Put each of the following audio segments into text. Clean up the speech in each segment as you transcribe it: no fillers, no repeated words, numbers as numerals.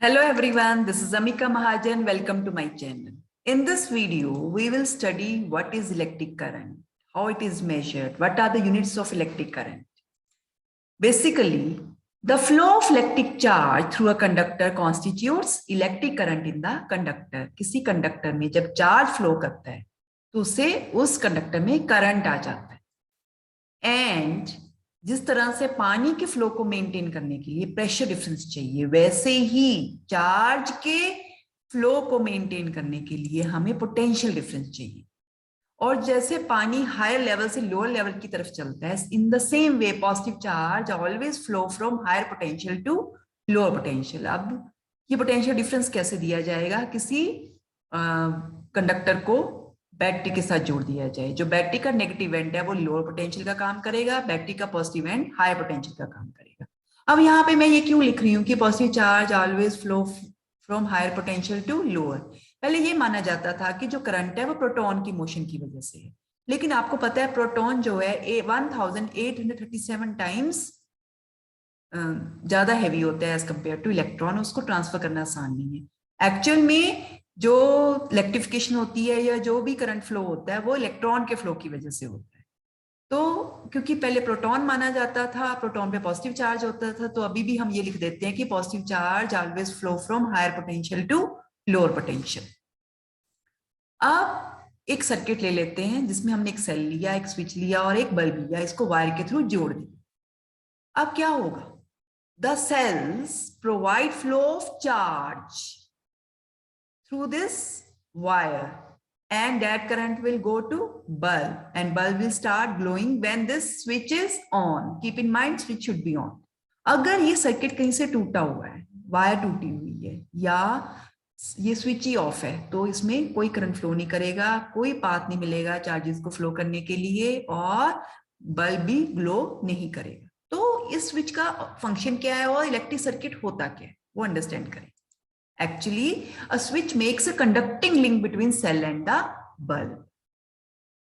Hello everyone, this is Amika Mahajan. Welcome to my channel. In this video, we will study what is electric current, how it is measured, what are the units of electric current. Basically, the flow of electric charge through a conductor constitutes electric current in the conductor. किसी conductor में जब charge flow करता है तो उससे उस conductor में current आ जाता है। एंड जिस तरह से पानी के फ्लो को मेंटेन करने के लिए प्रेशर डिफरेंस चाहिए, वैसे ही चार्ज के फ्लो को मेंटेन करने के लिए हमें पोटेंशियल डिफरेंस चाहिए। और जैसे पानी हायर लेवल से लोअर लेवल की तरफ चलता है, in the same way positive charge always flow from higher potential to lower potential. अब ये पोटेंशियल डिफरेंस कैसे दिया जाएगा? किसी कंडक्टर को बैटरी के साथ जोड़ दिया जाए। जो बैटरी का नेगेटिव एंड है वो लोअर पोटेंशियल का काम करेगा, बैटरी का पॉजिटिव एंड हायर पोटेंशियल का काम करेगा। अब यहाँ पे मैं ये क्यों लिख रही हूँ कि positive charge always flow from higher potential to lower. पहले ये माना जाता था कि जो करंट है वो प्रोटॉन की मोशन की वजह से है, लेकिन आपको पता है प्रोटॉन जो है 1837 टाइम्स ज्यादा हैवी होता है एज कंपेयर टू इलेक्ट्रॉन। उसको ट्रांसफर करना आसान नहीं है। एक्चुअल में जो इलेक्ट्रिफिकेशन होती है या जो भी करंट फ्लो होता है वो इलेक्ट्रॉन के फ्लो की वजह से होता है। तो क्योंकि पहले प्रोटॉन माना जाता था, प्रोटॉन पे पॉजिटिव चार्ज होता था, तो अभी भी हम ये लिख देते हैं कि positive charge always flow from higher potential to lower potential. अब एक सर्किट ले लेते हैं जिसमें हमने एक सेल लिया, एक स्विच लिया और एक बल्ब लिया, इसको वायर के थ्रू जोड़ दिया। अब क्या होगा? The cells provide flow of charge through this wire and that current will go to bulb and bulb will start glowing when this switch is on. Keep in mind switch should be on. अगर ये circuit कहीं से टूटा हुआ है, wire टूटी हुई है या ये स्विच ही ऑफ है, तो इसमें कोई करंट फ्लो नहीं करेगा, कोई पाथ नहीं मिलेगा चार्जेस को फ्लो करने के लिए और बल्ब भी ग्लो नहीं करेगा। तो इस स्विच का फंक्शन क्या है और इलेक्ट्रिक सर्किट होता क्या है वो अंडरस्टैंड करें। Actually, a switch makes a conducting link between cell and the bulb.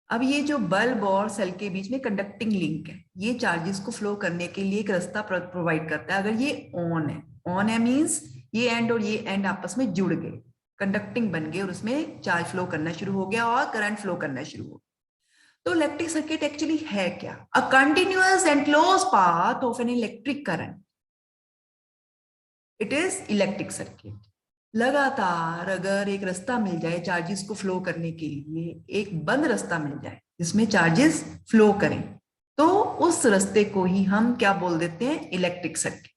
अब ये जो बल्ब और सेल के बीच में कंडक्टिंग लिंक है, ये चार्जेस को फ्लो करने के लिए एक रास्ता प्रोवाइड करता है। अगर ये ऑन है मींस ये एंड और ये एंड आपस में जुड़ गए, कंडक्टिंग बन गए और उसमें चार्ज फ्लो करना शुरू हो गया और करंट फ्लो करना शुरू हो गया। तो इलेक्ट्रिक सर्किट एक्चुअली है क्या? A continuous and close path of an electric current, it is electric circuit. लगातार अगर एक रास्ता मिल जाए चार्जेस को फ्लो करने के लिए, एक बंद रास्ता मिल जाए जिसमें चार्जेस फ्लो करें, तो उस रास्ते को ही हम क्या बोल देते हैं? Electric circuit.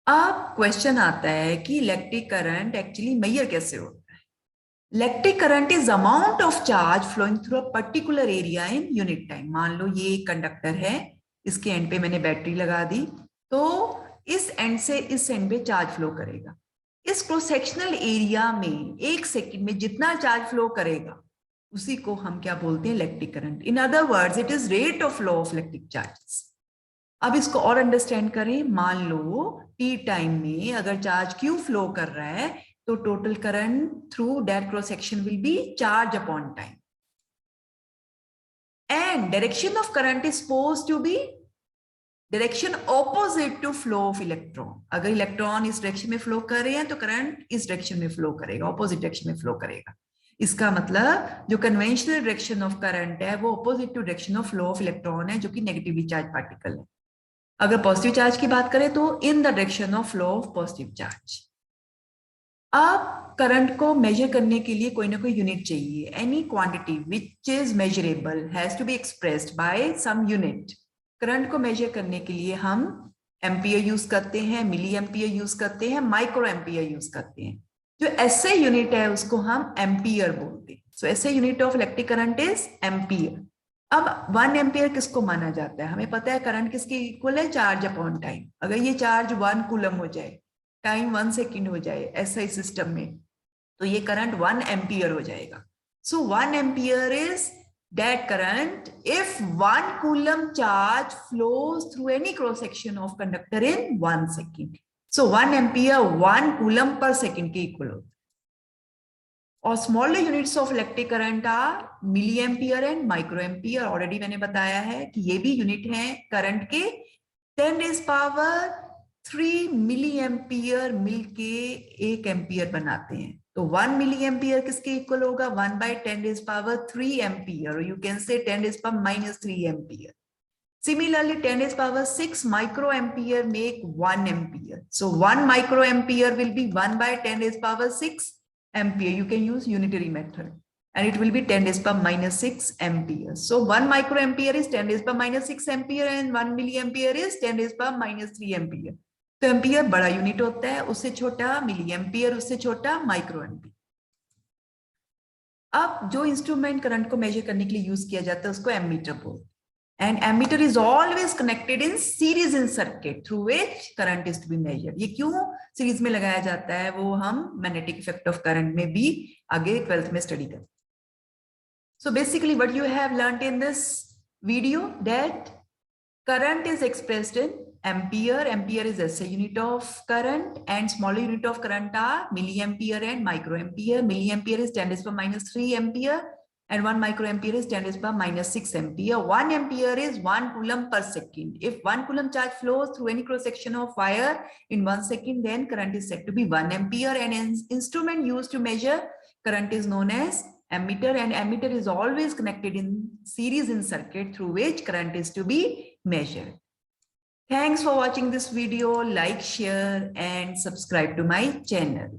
अब क्वेश्चन आता है कि इलेक्ट्रिक करंट एक्चुअली मेजर कैसे होता है? Electric current is amount of charge flowing through a particular area in unit time. मान लो ये एक कंडक्टर है, इसके एंड पे मैंने बैटरी लगा दी, तो इस एंड से इस एंड पे चार्ज फ्लो करेगा। इस क्रॉस सेक्शनल एरिया में एक सेकंड में जितना चार्ज फ्लो करेगा उसी को हम क्या बोलते हैं? Electric current. In other words it is rate of flow of electric charges. अब इसको और अंडरस्टैंड करें। मान लो टी टाइम में अगर चार्ज क्यू फ्लो कर रहा है तो total current through that cross section will be charge upon time and direction of current is supposed to be direction opposite to flow of electron. अगर electron इस direction में flow कर रहे हैं तो करंट इस डायरेक्शन में फ्लो करेगा, ऑपोजिट डायरेक्शन में फ्लो करेगा। इसका मतलब जो कन्वेंशनल डायरेक्शन ऑफ करंट है वो opposite to direction of flow of electron है, जो कि नेगेटिवली चार्ज पार्टिकल है। अगर पॉजिटिव चार्ज की बात करें तो in the direction of flow of positive charge. अब करंट को मेजर करने के लिए कोई ना कोई यूनिट चाहिए। Any quantity which is measurable has to be expressed by some unit. Current को मेजर करने के लिए हम एम्पियर यूज करते हैं, मिली एम्पियर यूज करते हैं, माइक्रो एम्पियर यूज करते हैं। जो ऐसे यूनिट है उसको हम एम्पियर बोलते हैं। सो ऐसे unit of electric current is ampere. अब 1 एम्पियर किसको माना जाता है? हमें पता है करंट किसके इक्वल है? Charge upon time. अगर ये चार्ज 1 कूलम हो जाए, टाइम 1 सेकेंड हो जाए ऐसा सिस्टम में, तो ये करंट 1 एम्पियर हो जाएगा। सो 1 ampere is that current if 1 coulomb charge flows through any cross section of conductor in 1 second. So 1 ampere 1 coulomb per second के इक्वल होता है। और smaller units of electric current are milli ampere and micro ampere. Already मैंने बताया है कि ये भी यूनिट है करंट के। 10 raised power 3 मिली एम्पियर मिलके 1 एम्पियर बनाते हैं। तो 1 मिली एम्पियर किसके इक्वल होगा? 1/10⁻³ ampere, you can say 10⁻³ ampere. Similarly, 10⁻6 microampere make 1 ampere. So 1 microampere will be 1/10⁻6 ampere. You can use unitary method and it will be 10⁻6 ampere. So 1 microampere is 10⁻6 ampere and 1 milliampere is 10⁻³ ampere. तो ampere बड़ा unit होता है, उससे छोटा milli ampere, उससे छोटा micro ampere. अब जो इंस्ट्रूमेंट करंट को मेजर करने के लिए यूज किया जाता है उसको एमीटर बोलते हैं। And ammeter is always connected in series in circuit through which current is to be measured. ये क्यों सीरीज में लगाया जाता है वो हम मैग्नेटिक इफेक्ट ऑफ करंट में भी आगे 12th में स्टडी करें। So basically what you have learned in this video that current is expressed in ampere. Ampere is SI unit of current and smaller unit of current are milliampere and microampere. Milliampere is 10⁻³ ampere. And 1 microampere is 10⁻6 ampere. 1 ampere is 1 coulomb per second. If 1 coulomb charge flows through any cross section of wire in 1 second, then current is said to be 1 ampere. And an instrument used to measure current is known as ammeter. And ammeter is always connected in series in circuit through which current is to be measured. Thanks for watching this video. Like, share, and subscribe to my channel.